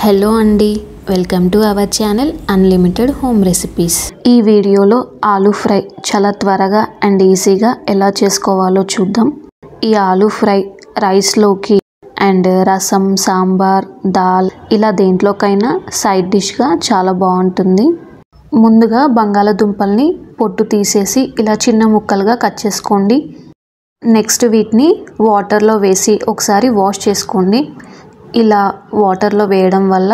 Hello అండి, welcome to our channel unlimited home recipes. ఈ వీడియోలో ఆలూ ఫ్రై చాలా త్వరగా అండ్ ఈజీగా ఎలా చేసుకోవాలో చూద్దాం. ఈ ఆలూ ఫ్రై రైస్లోకి అండ్ రసం, సాంబార్, దాల్ ఇలా దేంట్లోకైనా సైడ్ డిష్గా చాలా బాగుంటుంది. ముందుగా బంగాళదుంపల్ని పొట్టు తీసేసి ఇలా చిన్న ముక్కలుగా కట్ చేసుకోండి. నెక్స్ట్ వీటిని వాటర్లో వేసి ఒకసారి వాష్ చేసుకోండి. ఇలా వాటర్లో వేయడం వల్ల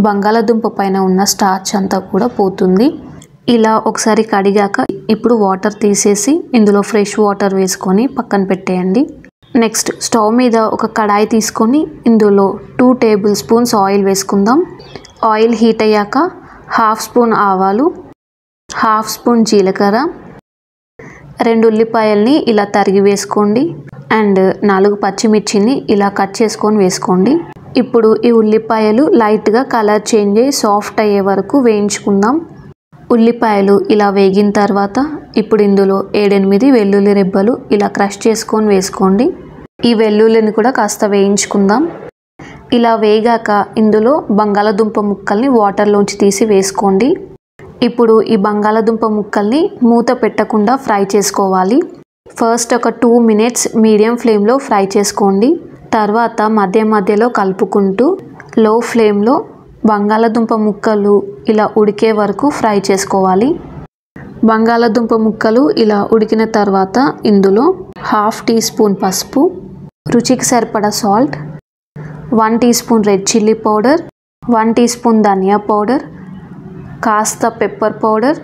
బంగాళదుంప పైన ఉన్న స్టార్చ్ అంతా కూడా పోతుంది. ఇలా ఒకసారి కడిగాక ఇప్పుడు వాటర్ తీసేసి ఇందులో ఫ్రెష్ వాటర్ వేసుకొని పక్కన పెట్టేయండి. నెక్స్ట్ స్టవ్ మీద ఒక కడాయి తీసుకొని ఇందులో 2 టేబుల్ స్పూన్స్ ఆయిల్ వేసుకుందాం. ఆయిల్ హీట్ అయ్యాక 1/2 స్పూన్ ఆవాలు, 1/2 స్పూన్ జీలకర్ర, 2 ఉల్లిపాయల్ని ఇలా తరిగి వేసుకోండి అండ్ 4 పచ్చిమిర్చిని ఇలా కట్ చేసుకొని వేసుకోండి. ఇప్పుడు ఈ ఉల్లిపాయలు లైట్గా కలర్ చేంజ్ అయ్యి సాఫ్ట్ అయ్యే వరకు వేయించుకుందాం. ఉల్లిపాయలు ఇలా వేగిన తర్వాత ఇప్పుడు ఇందులో 7-8 వెల్లుల్లి రెబ్బలు ఇలా క్రష్ చేసుకొని వేసుకోండి. ఈ వెల్లుల్లిని కూడా కాస్త వేయించుకుందాం. ఇలా వేగాక ఇందులో బంగాళదుంప ముక్కల్ని వాటర్లోంచి తీసి వేసుకోండి. ఇప్పుడు ఈ బంగాళదుంప ముక్కల్ని మూత పెట్టకుండా ఫ్రై చేసుకోవాలి. ఫస్ట్ ఒక 2 మినిట్స్ మీడియం ఫ్లేమ్లో ఫ్రై చేసుకోండి. తర్వాత మధ్య మధ్యలో కలుపుకుంటూ లో ఫ్లేమ్లో బంగాళదుంప ముక్కలు ఇలా ఉడికే వరకు ఫ్రై చేసుకోవాలి. బంగాళదుంప ముక్కలు ఇలా ఉడికిన తర్వాత ఇందులో 1/2 టీ స్పూన్ పసుపు, రుచికి సరిపడా salt, 1 teaspoon red chilli powder, 1 teaspoon dhania powder, కాస్త pepper powder,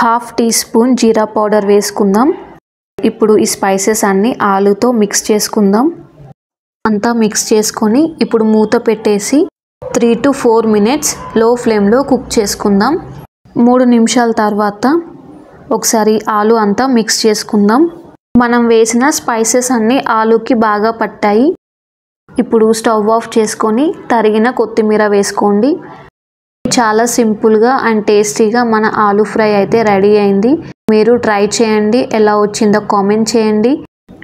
1/2 teaspoon jeera powder వేసుకుందాం. ఇప్పుడు ఈ స్పైసెస్ అన్నీ ఆలూతో మిక్స్ చేసుకుందాం. అంతా మిక్స్ చేసుకొని ఇప్పుడు మూత పెట్టేసి 3 to 4 మినిట్స్ లో ఫ్లేమ్లో కుక్ చేసుకుందాం. 3 నిమిషాల తర్వాత ఒకసారి ఆలు అంతా మిక్స్ చేసుకుందాం. మనం వేసిన స్పైసెస్ అన్నీ ఆలూకి బాగా పట్టాయి. ఇప్పుడు స్టవ్ ఆఫ్ చేసుకొని తరిగిన కొత్తిమీర వేసుకోండి. చాలా సింపుల్గా అండ్ టేస్టీగా మన ఆలూ ఫ్రై అయితే రెడీ అయింది. మీరు ట్రై చేయండి, ఎలా వచ్చిందో కామెంట్ చేయండి.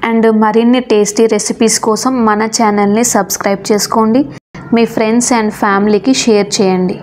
అండ్ మరిన్ని టేస్టీ రెసిపీస్ కోసం మన ఛానల్ని సబ్స్క్రైబ్ చేసుకోండి. మీ ఫ్రెండ్స్ అండ్ ఫ్యామిలీకి షేర్ చేయండి.